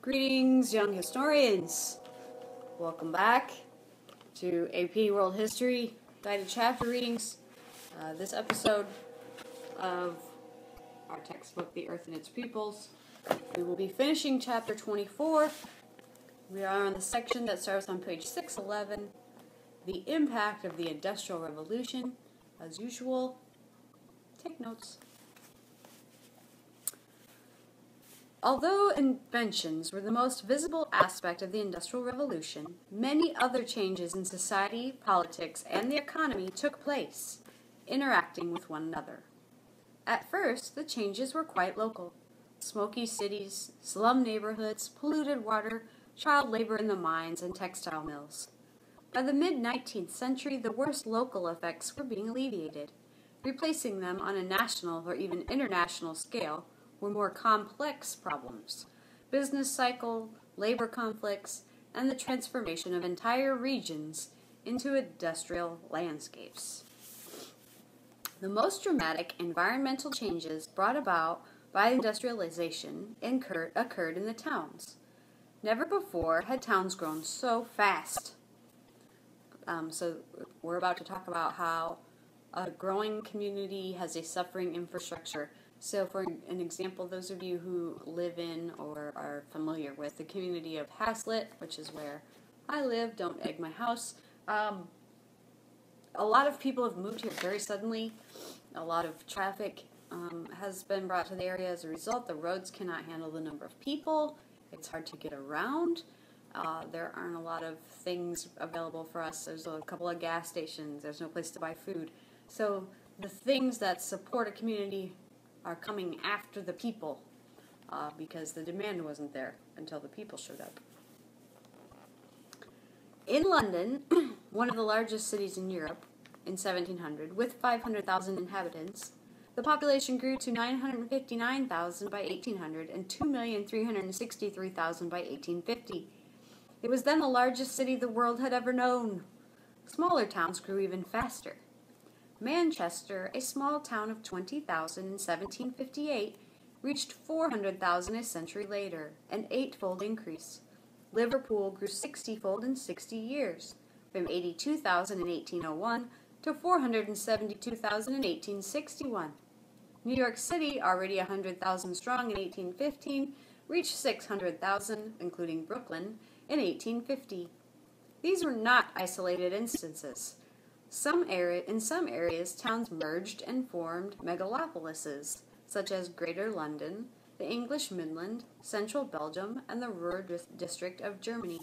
Greetings, young historians. Welcome back to AP World History Guided Chapter Readings. This episode of our textbook, The Earth and Its Peoples, we will be finishing Chapter 24. We are on the section that starts on page 611, The Impact of the Industrial Revolution. As usual, take notes. Although inventions were the most visible aspect of the Industrial Revolution, many other changes in society, politics, and the economy took place, interacting with one another. At first, the changes were quite local. Smoky cities, slum neighborhoods, polluted water, child labor in the mines, and textile mills. By the mid-19th century, the worst local effects were being alleviated. Replacing them on a national or even international scale were more complex problems: business cycle, labor conflicts, and the transformation of entire regions into industrial landscapes. The most dramatic environmental changes brought about by industrialization occurred in the towns. Never before had towns grown so fast. So we're about to talk about how a growing community has a suffering infrastructure. So for an example, those of you who live in or are familiar with the community of Haslett, which is where I live, don't egg my house, a lot of people have moved here very suddenly. A lot of traffic has been brought to the area as a result. The roads cannot handle the number of people. It's hard to get around. There aren't a lot of things available for us. There's a couple of gas stations. There's no place to buy food. So the things that support a community are coming after the people because the demand wasn't there until the people showed up. In London, one of the largest cities in Europe in 1700, with 500,000 inhabitants, the population grew to 959,000 by 1800 and 2,363,000 by 1850. It was then the largest city the world had ever known. Smaller towns grew even faster. Manchester, a small town of 20,000 in 1758, reached 400,000 a century later, an 8-fold increase. Liverpool grew 60-fold in 60 years, from 82,000 in 1801 to 472,000 in 1861. New York City, already 100,000 strong in 1815, reached 600,000, including Brooklyn, in 1850. These were not isolated instances. In some areas, towns merged and formed megalopolises, such as Greater London, the English Midland, Central Belgium, and the Ruhr district of Germany.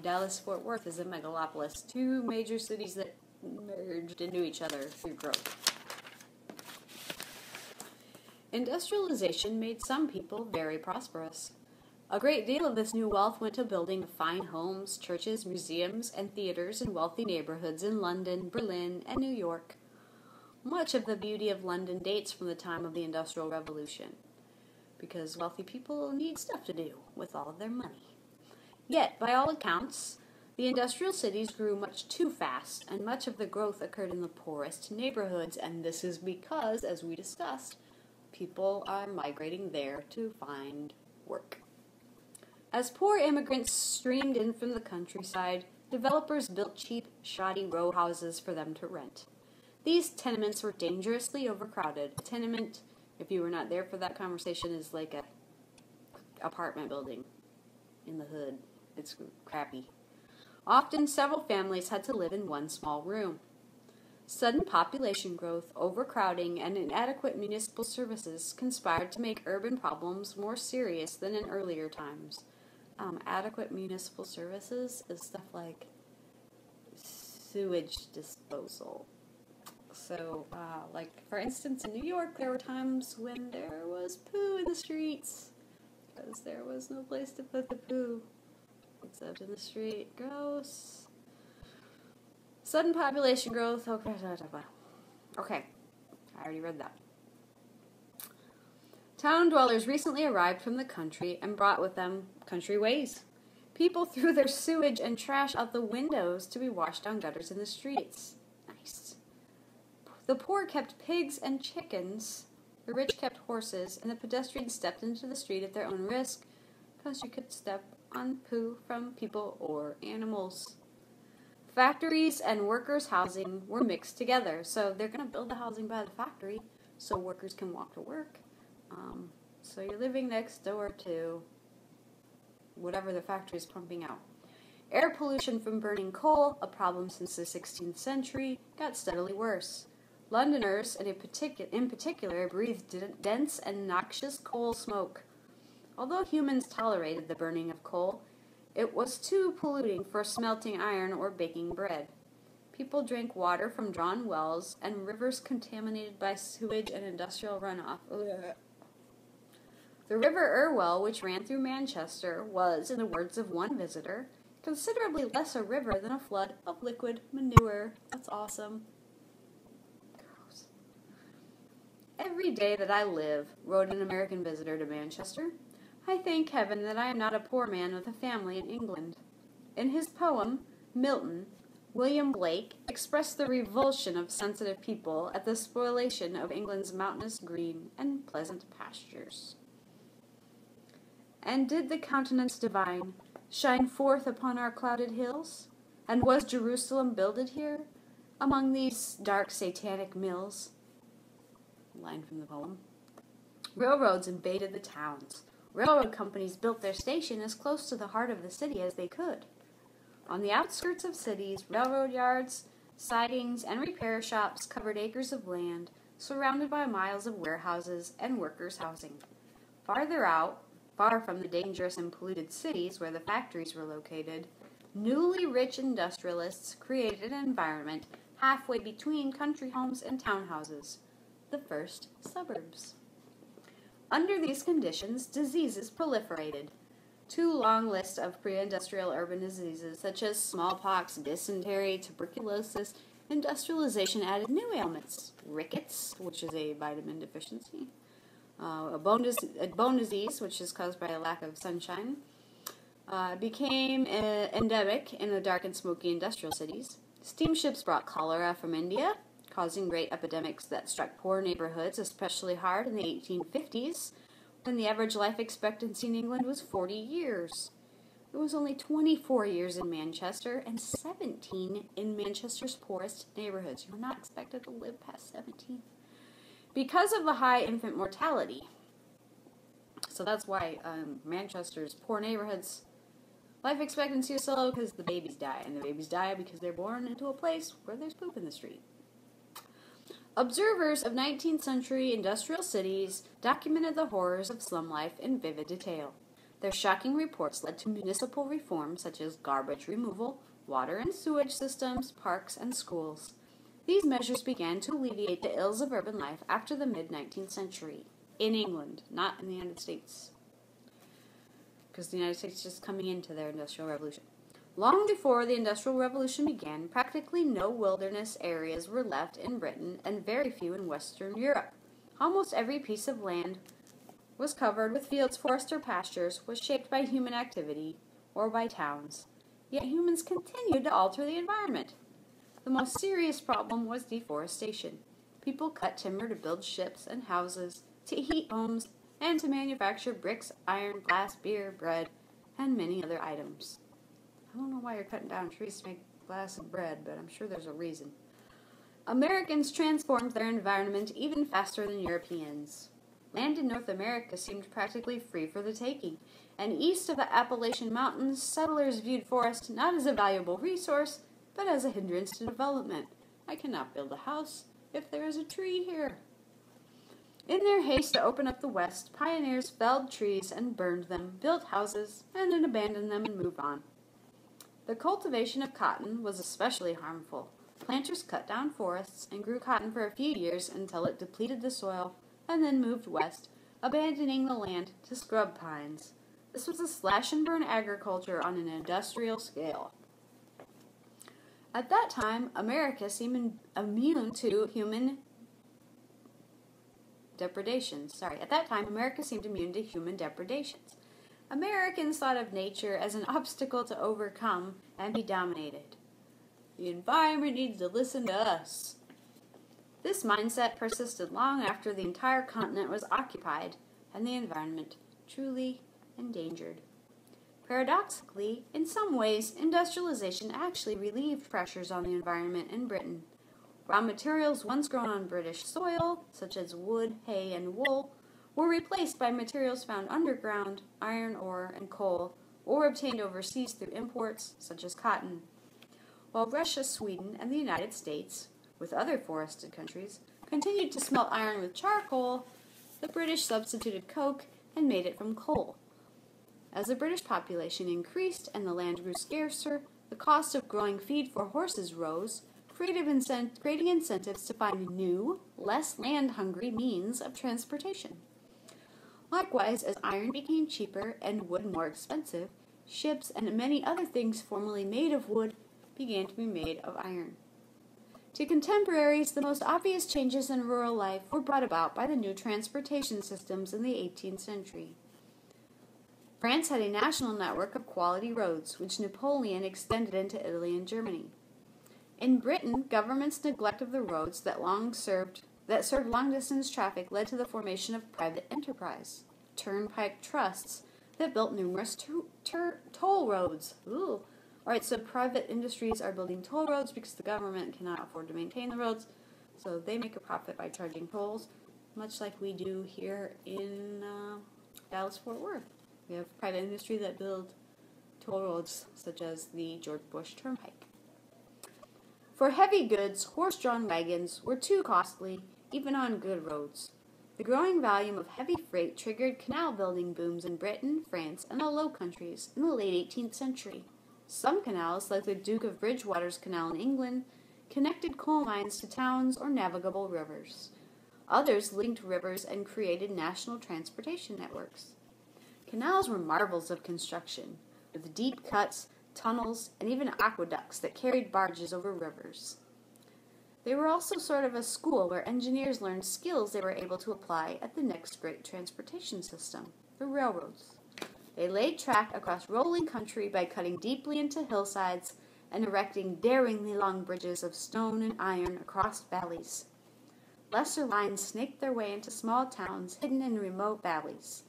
Dallas-Fort Worth is a megalopolis, two major cities that merged into each other through growth. Industrialization made some people very prosperous. A great deal of this new wealth went to building fine homes, churches, museums, and theaters in wealthy neighborhoods in London, Berlin, and New York. Much of the beauty of London dates from the time of the Industrial Revolution, because wealthy people need stuff to do with all of their money. Yet, by all accounts, the industrial cities grew much too fast, and much of the growth occurred in the poorest neighborhoods, and this is because, as we discussed, people are migrating there to find work. As poor immigrants streamed in from the countryside, developers built cheap, shoddy row houses for them to rent. These tenements were dangerously overcrowded. A tenement, if you were not there for that conversation, is like a apartment building in the hood. It's crappy. Often, several families had to live in one small room. Sudden population growth, overcrowding, and inadequate municipal services conspired to make urban problems more serious than in earlier times. Adequate municipal services is stuff like sewage disposal. So, for instance, in New York, there were times when there was poo in the streets because there was no place to put the poo except in the street. Gross. Sudden population growth. Okay, I already read that. Town dwellers recently arrived from the country and brought with them country ways. People threw their sewage and trash out the windows to be washed down gutters in the streets. Nice. The poor kept pigs and chickens, the rich kept horses, and the pedestrians stepped into the street at their own risk because you could step on poo from people or animals. Factories and workers' housing were mixed together, so they're going to build the housing by the factory so workers can walk to work. So you're living next door to whatever the factory is pumping out. Air pollution from burning coal, a problem since the 16th century, got steadily worse. Londoners, in particular, breathed dense and noxious coal smoke. Although humans tolerated the burning of coal, it was too polluting for smelting iron or baking bread. People drank water from drawn wells and rivers contaminated by sewage and industrial runoff. Ugh. The River Irwell, which ran through Manchester, was, in the words of one visitor, considerably less a river than a flood of liquid manure. That's awesome. Gross. Every day that I live, wrote an American visitor to Manchester, I thank heaven that I am not a poor man with a family in England. In his poem, Milton, William Blake expressed the revulsion of sensitive people at the spoliation of England's mountainous green and pleasant pastures. And did the countenance divine shine forth upon our clouded hills? And was Jerusalem builded here, among these dark satanic mills? Line from the poem. Railroads invaded the towns. Railroad companies built their station as close to the heart of the city as they could. On the outskirts of cities, railroad yards, sidings, and repair shops covered acres of land, surrounded by miles of warehouses and workers' housing. Farther out, far from the dangerous and polluted cities where the factories were located, newly rich industrialists created an environment halfway between country homes and townhouses, the first suburbs. Under these conditions, diseases proliferated. Two long lists of pre-industrial urban diseases such as smallpox, dysentery, tuberculosis, industrialization added new ailments. Rickets, which is a vitamin deficiency, a bone disease, which is caused by a lack of sunshine, became endemic in the dark and smoky industrial cities. Steamships brought cholera from India, causing great epidemics that struck poor neighborhoods especially hard in the 1850s, when the average life expectancy in England was 40 years. It was only 24 years in Manchester and 17 in Manchester's poorest neighborhoods. You're not expected to live past 17. Because of the high infant mortality. So that's why Manchester's poor neighborhoods, life expectancy is so low because the babies die. And the babies die because they're born into a place where there's poop in the street. Observers of 19th century industrial cities documented the horrors of slum life in vivid detail. Their shocking reports led to municipal reforms such as garbage removal, water and sewage systems, parks, and schools. These measures began to alleviate the ills of urban life after the mid-19th century, in England, not in the United States, because the United States is just coming into their Industrial Revolution. Long before the Industrial Revolution began, practically no wilderness areas were left in Britain and very few in Western Europe. Almost every piece of land was covered with fields, forests, or pastures, was shaped by human activity or by towns. Yet humans continued to alter the environment. The most serious problem was deforestation. People cut timber to build ships and houses, to heat homes, and to manufacture bricks, iron, glass, beer, bread, and many other items. I don't know why you're cutting down trees to make glass and bread, but I'm sure there's a reason. Americans transformed their environment even faster than Europeans. Land in North America seemed practically free for the taking, and east of the Appalachian Mountains, settlers viewed forest not as a valuable resource, but as a hindrance to development. I cannot build a house if there is a tree here. In their haste to open up the West, pioneers felled trees and burned them, built houses, and then abandoned them and moved on. The cultivation of cotton was especially harmful. Planters cut down forests and grew cotton for a few years until it depleted the soil, and then moved west, abandoning the land to scrub pines. This was a slash-and-burn agriculture on an industrial scale. At that time, America seemed immune to human depredations. Americans thought of nature as an obstacle to overcome and be dominated. The environment needs to listen to us. This mindset persisted long after the entire continent was occupied and the environment truly endangered. Paradoxically, in some ways, industrialization actually relieved pressures on the environment in Britain. Raw materials once grown on British soil, such as wood, hay, and wool, were replaced by materials found underground, iron ore, and coal, or obtained overseas through imports, such as cotton. While Russia, Sweden, and the United States, with other forested countries, continued to smelt iron with charcoal, the British substituted coke and made it from coal. As the British population increased and the land grew scarcer, the cost of growing feed for horses rose, creating incentives to find new, less land-hungry means of transportation. Likewise, as iron became cheaper and wood more expensive, ships and many other things formerly made of wood began to be made of iron. To contemporaries, the most obvious changes in rural life were brought about by the new transportation systems in the 18th century. France had a national network of quality roads, which Napoleon extended into Italy and Germany. In Britain, government's neglect of the roads that served long-distance traffic led to the formation of private enterprise, turnpike trusts that built numerous toll roads. Ooh. All right, so private industries are building toll roads because the government cannot afford to maintain the roads, so they make a profit by charging tolls, much like we do here in Dallas-Fort Worth. We have private industry that build toll roads, such as the George Bush Turnpike. For heavy goods, horse-drawn wagons were too costly, even on good roads. The growing volume of heavy freight triggered canal-building booms in Britain, France, and the Low Countries in the late 18th century. Some canals, like the Duke of Bridgewater's Canal in England, connected coal mines to towns or navigable rivers. Others linked rivers and created national transportation networks. Canals were marvels of construction, with deep cuts, tunnels, and even aqueducts that carried barges over rivers. They were also sort of a school where engineers learned skills they were able to apply at the next great transportation system, the railroads. They laid track across rolling country by cutting deeply into hillsides and erecting daringly long bridges of stone and iron across valleys. Lesser lines snaked their way into small towns hidden in remote valleys.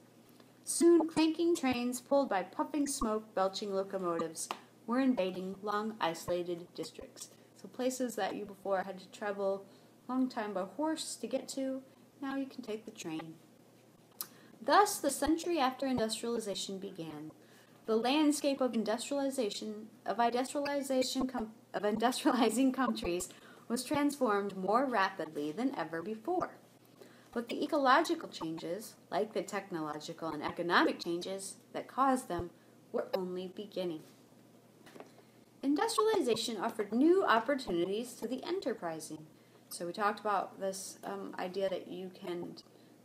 Soon, clanking trains pulled by puffing smoke, belching locomotives were invading long, isolated districts. So places that you before had to travel a long time by horse to get to, now you can take the train. Thus, the century after industrialization began, the landscape of industrializing countries was transformed more rapidly than ever before. But the ecological changes, like the technological and economic changes that caused them, were only beginning. Industrialization offered new opportunities to the enterprising. So we talked about this idea that you can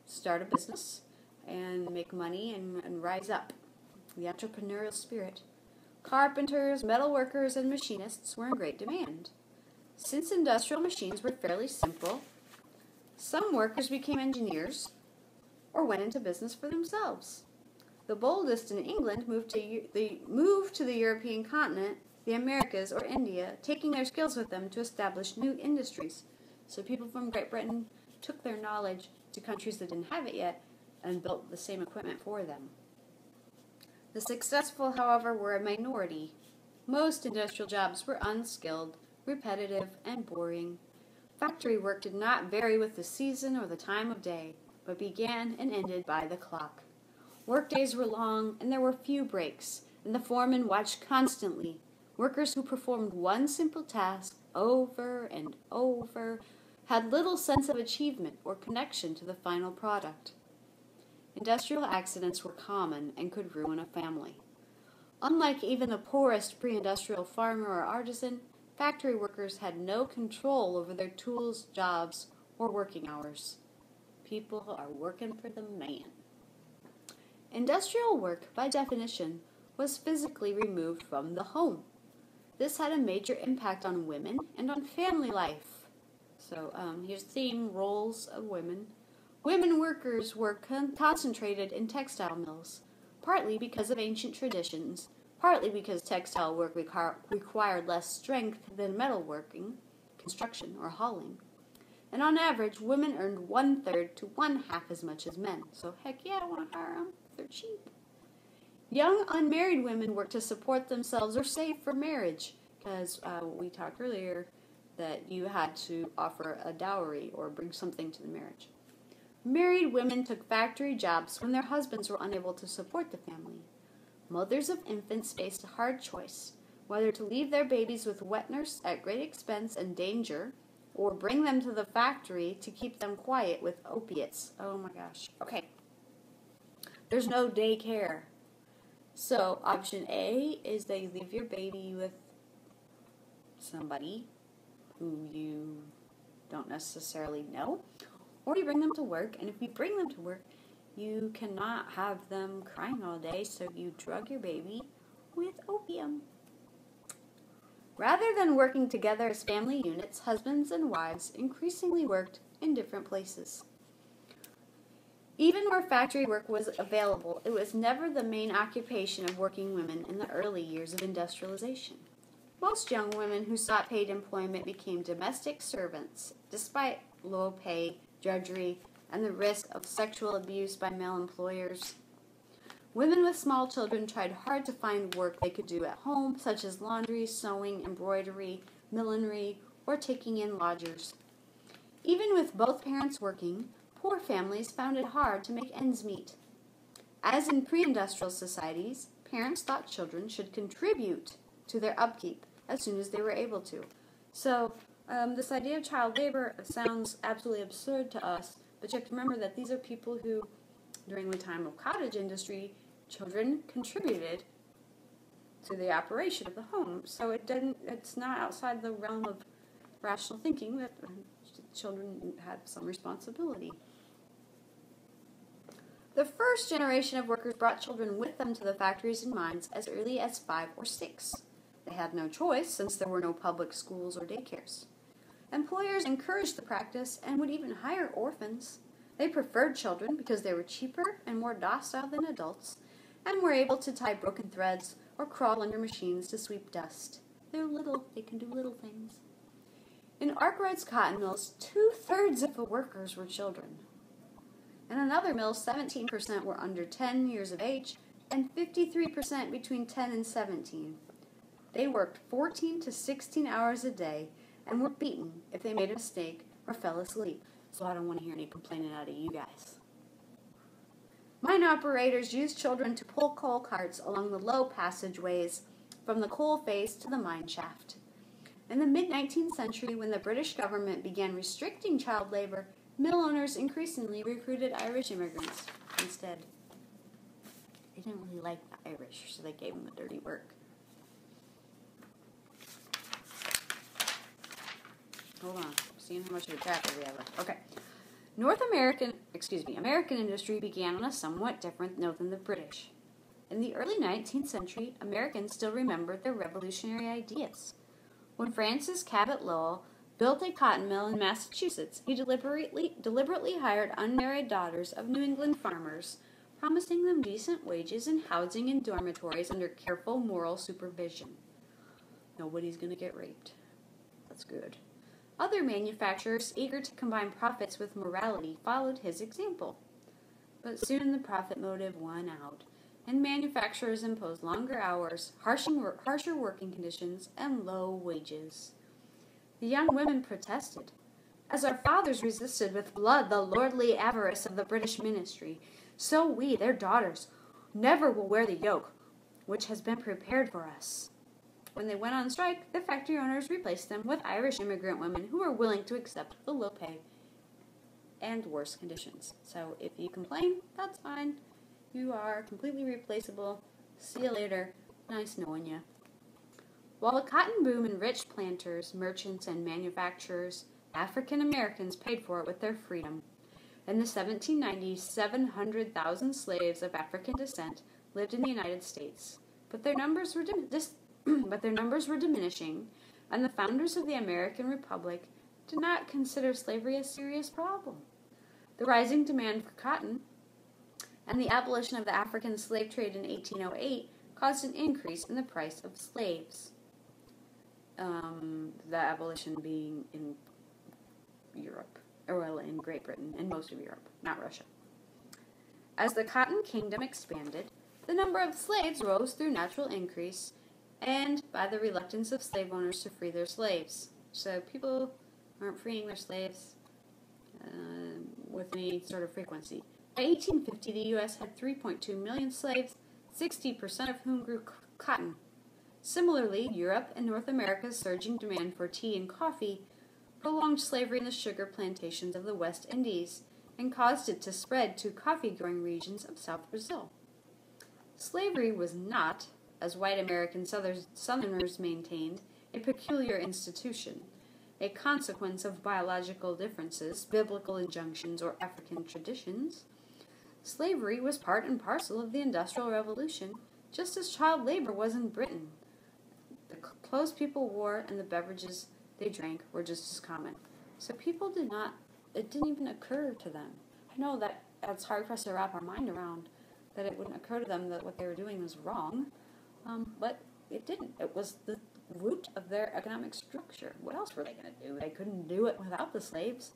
start a business and make money and rise up. The entrepreneurial spirit. Carpenters, metalworkers, and machinists were in great demand. Since industrial machines were fairly simple, some workers became engineers or went into business for themselves. The boldest in England moved to the European continent, the Americas, or India, taking their skills with them to establish new industries. So people from Great Britain took their knowledge to countries that didn't have it yet and built the same equipment for them. The successful, however, were a minority. Most industrial jobs were unskilled, repetitive, and boring. Factory work did not vary with the season or the time of day, but began and ended by the clock. Workdays were long, and there were few breaks, and the foreman watched constantly. Workers who performed one simple task over and over had little sense of achievement or connection to the final product. Industrial accidents were common and could ruin a family. Unlike even the poorest pre-industrial farmer or artisan, factory workers had no control over their tools, jobs, or working hours. People are working for the man. Industrial work, by definition, was physically removed from the home. This had a major impact on women and on family life. So here's the theme, roles of women. Women workers were concentrated in textile mills, partly because of ancient traditions, partly because textile work required less strength than metalworking, construction, or hauling. And on average, women earned 1/3 to 1/2 as much as men. So heck yeah, I want to hire them. They're cheap. Young unmarried women worked to support themselves or save for marriage, because we talked earlier that you had to offer a dowry or bring something to the marriage. Married women took factory jobs when their husbands were unable to support the family. Mothers of infants faced a hard choice, whether to leave their babies with wet nurse at great expense and danger, or bring them to the factory to keep them quiet with opiates. Oh my gosh. Okay. There's no daycare. So, option A is that you leave your baby with somebody who you don't necessarily know, or you bring them to work, and if you bring them to work, you cannot have them crying all day, so you drug your baby with opium. Rather than working together as family units, husbands and wives increasingly worked in different places. Even where factory work was available, it was never the main occupation of working women in the early years of industrialization. Most young women who sought paid employment became domestic servants, despite low pay, drudgery, and the risk of sexual abuse by male employers. Women with small children tried hard to find work they could do at home, such as laundry, sewing, embroidery, millinery, or taking in lodgers. Even with both parents working, poor families found it hard to make ends meet. As in pre-industrial societies, parents thought children should contribute to their upkeep as soon as they were able to. So, this idea of child labor sounds absolutely absurd to us, but you have to remember that these are people who, during the time of cottage industry, children contributed to the operation of the home. So it's not outside the realm of rational thinking that children had some responsibility. The first generation of workers brought children with them to the factories and mines as early as 5 or 6. They had no choice since there were no public schools or daycares. Employers encouraged the practice and would even hire orphans. They preferred children because they were cheaper and more docile than adults and were able to tie broken threads or crawl under machines to sweep dust. They're little, they can do little things. In Arkwright's cotton mills, 2/3 of the workers were children. In another mill, 17% were under 10 years of age and 53% between 10 and 17. They worked 14 to 16 hours a day and were beaten if they made a mistake or fell asleep. So I don't want to hear any complaining out of you guys. Mine operators used children to pull coal carts along the low passageways from the coal face to the mine shaft. In the mid-19th century, when the British government began restricting child labor, mill owners increasingly recruited Irish immigrants instead. They didn't really like the Irish, so they gave them the dirty work. Hold on, seeing how much of a tracker we have. Okay. American industry began on a somewhat different note than the British. In the early 19th century, Americans still remembered their revolutionary ideas. When Francis Cabot Lowell built a cotton mill in Massachusetts, he deliberately hired unmarried daughters of New England farmers, promising them decent wages and housing in dormitories under careful moral supervision. Nobody's going to get raped. That's good. Other manufacturers, eager to combine profits with morality, followed his example. But soon the profit motive won out, and manufacturers imposed longer hours, harsher working conditions, and low wages. The young women protested. As our fathers resisted with blood the lordly avarice of the British ministry, so we, their daughters, never will wear the yoke which has been prepared for us. When they went on strike, the factory owners replaced them with Irish immigrant women who were willing to accept the low pay and worse conditions. So if you complain, that's fine. You are completely replaceable. See you later. Nice knowing you. While the cotton boom enriched planters, merchants, and manufacturers, African Americans paid for it with their freedom. In the 1790s, 700,000 slaves of African descent lived in the United States, but their numbers were diminishing, and the founders of the American Republic did not consider slavery a serious problem. The rising demand for cotton and the abolition of the African slave trade in 1808 caused an increase in the price of slaves. The abolition being in Europe, or well, in Great Britain and most of Europe, not Russia. As the Cotton Kingdom expanded, The number of slaves rose through natural increase and by the reluctance of slave owners to free their slaves. So people aren't freeing their slaves with any sort of frequency. By 1850, the U.S. had 3.2 million slaves, 60% of whom grew cotton. Similarly, Europe and North America's surging demand for tea and coffee prolonged slavery in the sugar plantations of the West Indies and caused it to spread to coffee-growing regions of South Brazil. Slavery was not, as white American Southerners maintained, a peculiar institution, a consequence of biological differences, biblical injunctions, or African traditions. Slavery was part and parcel of the Industrial Revolution, just as child labor was in Britain. The clothes people wore and the beverages they drank were just as common. So people it didn't even occur to them. I know that it's hard for us to wrap our mind around, that it wouldn't occur to them that what they were doing was wrong, but it didn't. It was the root of their economic structure. What else were they going to do? They couldn't do it without the slaves.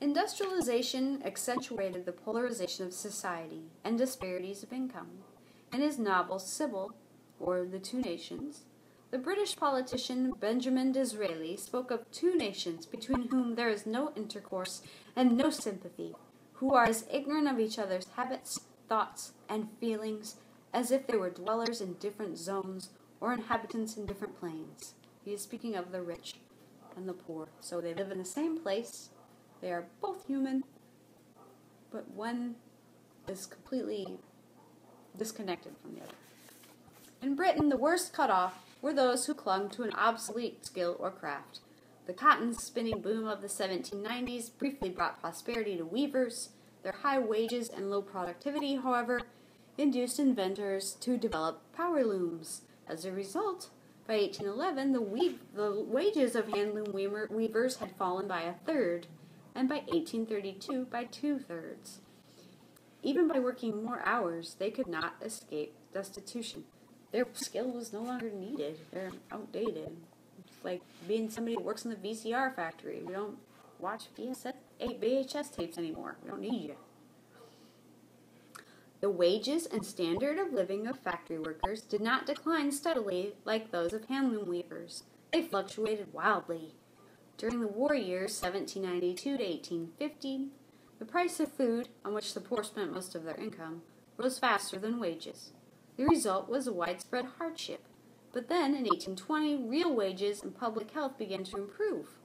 Industrialization accentuated the polarization of society and disparities of income. In his novel Sybil, or The Two Nations, the British politician Benjamin Disraeli spoke of two nations between whom there is no intercourse and no sympathy, who are as ignorant of each other's habits, thoughts, and feelings as if they were dwellers in different zones or inhabitants in different planes. He is speaking of the rich and the poor. So they live in the same place. They are both human, but one is completely disconnected from the other. In Britain, the worst cut off were those who clung to an obsolete skill or craft. The cotton spinning boom of the 1790s briefly brought prosperity to weavers. Their high wages and low productivity, however, induced inventors to develop power looms. As a result, by 1811, the wages of handloom weavers had fallen by a third, and by 1832 by 2/3. Even by working more hours, they could not escape destitution. Their skill was no longer needed. They're outdated. It's like being somebody that works in the VCR factory. We don't watch VHS tapes anymore. We don't need you. The wages and standard of living of factory workers did not decline steadily like those of handloom weavers. They fluctuated wildly. During the war years 1792 to 1850, the price of food, on which the poor spent most of their income, rose faster than wages. The result was a widespread hardship. But then, in 1820, real wages and public health began to improve.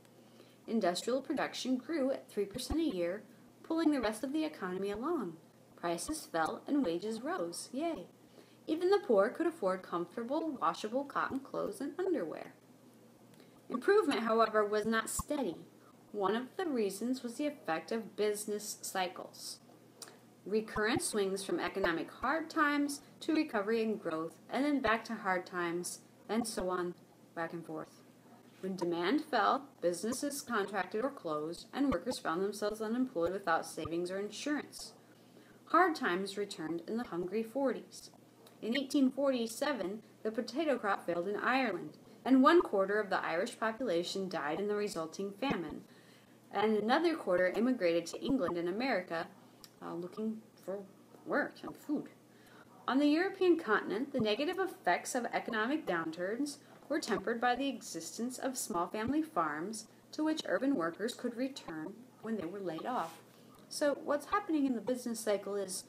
Industrial production grew at 3% a year, pulling the rest of the economy along. Prices fell and wages rose. Yay! Even the poor could afford comfortable, washable cotton clothes and underwear. Improvement, however, was not steady. One of the reasons was the effect of business cycles. Recurrent swings from economic hard times to recovery and growth, and then back to hard times, and so on, back and forth. When demand fell, businesses contracted or closed, and workers found themselves unemployed without savings or insurance. Hard times returned in the Hungry 40s. In 1847, the potato crop failed in Ireland, and 1/4 of the Irish population died in the resulting famine, and another quarter immigrated to England and America, looking for work and food. On the European continent, the negative effects of economic downturns were tempered by the existence of small family farms to which urban workers could return when they were laid off. So what's happening in the business cycle is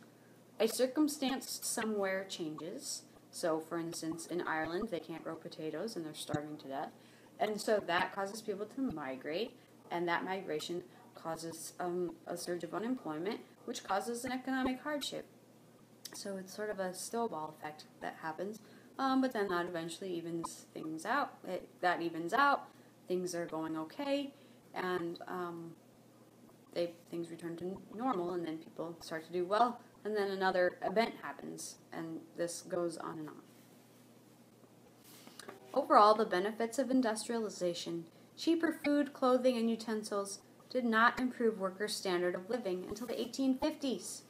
a circumstance somewhere changes. So, for instance, in Ireland, they can't grow potatoes and they're starving to death. And so that causes people to migrate, and that migration causes a surge of unemployment, which causes an economic hardship. So it's sort of a snowball effect that happens, but then that eventually evens things out. That evens out, things are going okay, and things return to normal, and then people start to do well, and then another event happens, and this goes on and on. Overall, the benefits of industrialization, cheaper food, clothing, and utensils, did not improve workers' standard of living until the 1850s.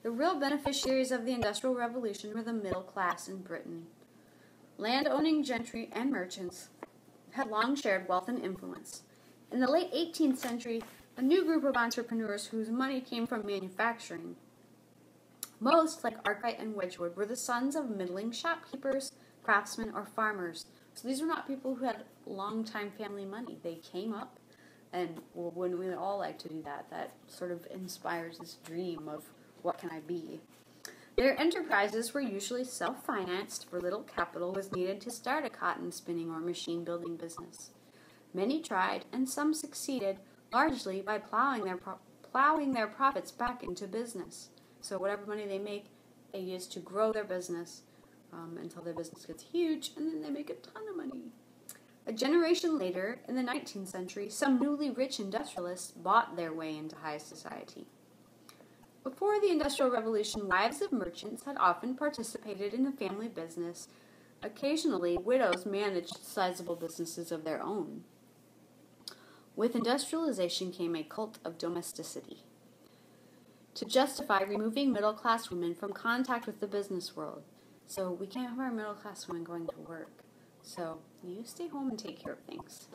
The real beneficiaries of the Industrial Revolution were the middle class in Britain. Land-owning gentry and merchants had long shared wealth and influence. In the late 18th century, a new group of entrepreneurs whose money came from manufacturing Most, like Arkwright and Wedgwood, were the sons of middling shopkeepers, craftsmen, or farmers. So these were not people who had long-time family money. They came up, and well, wouldn't we all like to do that? That sort of inspires this dream of what can I be? Their enterprises were usually self-financed, for little capital was needed to start a cotton spinning or machine building business. Many tried, and some succeeded, largely by plowing their profits back into business. So whatever money they make, they use to grow their business until their business gets huge, and then they make a ton of money. A generation later, in the 19th century, some newly rich industrialists bought their way into high society. Before the Industrial Revolution, wives of merchants had often participated in the family business. Occasionally, widows managed sizable businesses of their own. With industrialization came a cult of domesticity, to justify removing middle-class women from contact with the business world. So we can't have our middle-class women going to work. So you stay home and take care of things.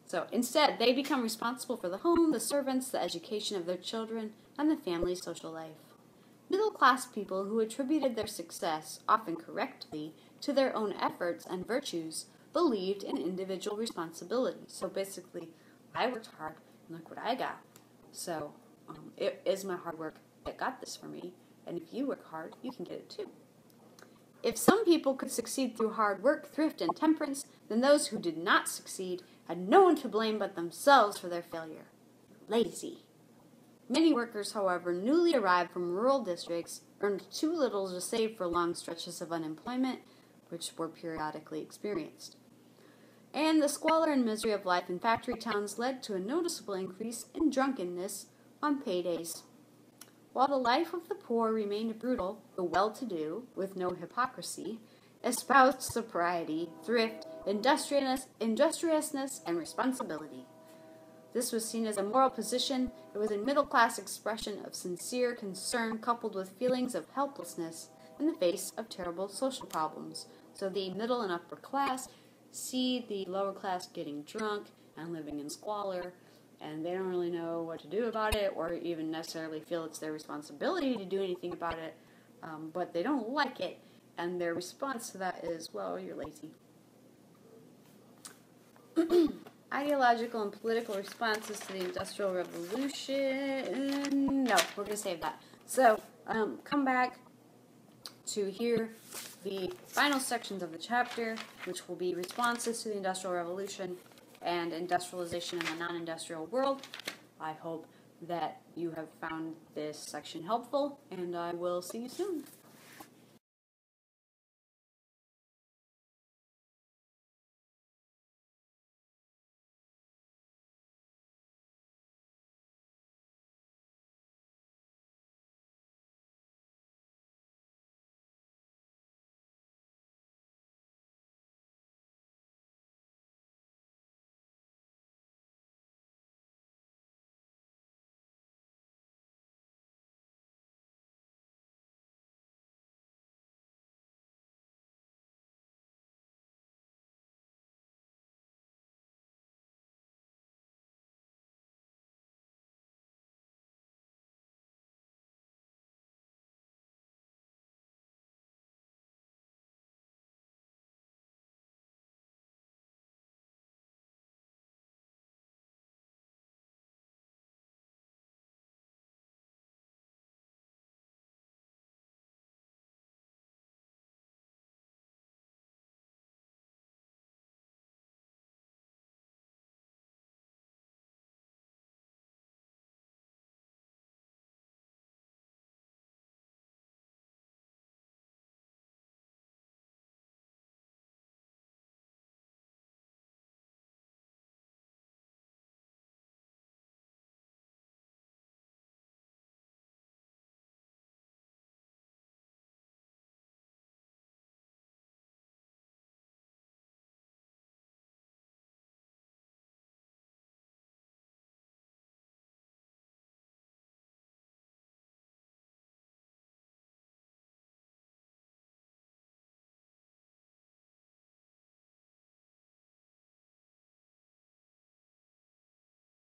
So instead, they become responsible for the home, the servants, the education of their children, and the family's social life. Middle-class people who attributed their success, often correctly, to their own efforts and virtues, believed in individual responsibility. So basically, I worked hard, and look what I got. So it is my hard work that got this for me, and if you work hard, you can get it too. If some people could succeed through hard work, thrift, and temperance, then those who did not succeed had no one to blame but themselves for their failure. Lazy. Many workers, however, newly arrived from rural districts, earned too little to save for long stretches of unemployment, which were periodically experienced. And the squalor and misery of life in factory towns led to a noticeable increase in drunkenness on paydays. While the life of the poor remained brutal, the well-to-do, with no hypocrisy, espoused sobriety, thrift, industriousness, and responsibility. This was seen as a moral position. It was a middle-class expression of sincere concern coupled with feelings of helplessness in the face of terrible social problems. So the middle and upper class see the lower class getting drunk and living in squalor, and they don't really know what to do about it or even necessarily feel it's their responsibility to do anything about it, but they don't like it, and their response to that is, well, you're lazy. Ideological and political responses to the Industrial Revolution. No, we're going to save that. So, come back to hear the final sections of the chapter, which will be responses to the Industrial Revolution and industrialization in the non-industrial world. I hope that you have found this section helpful, and I will see you soon.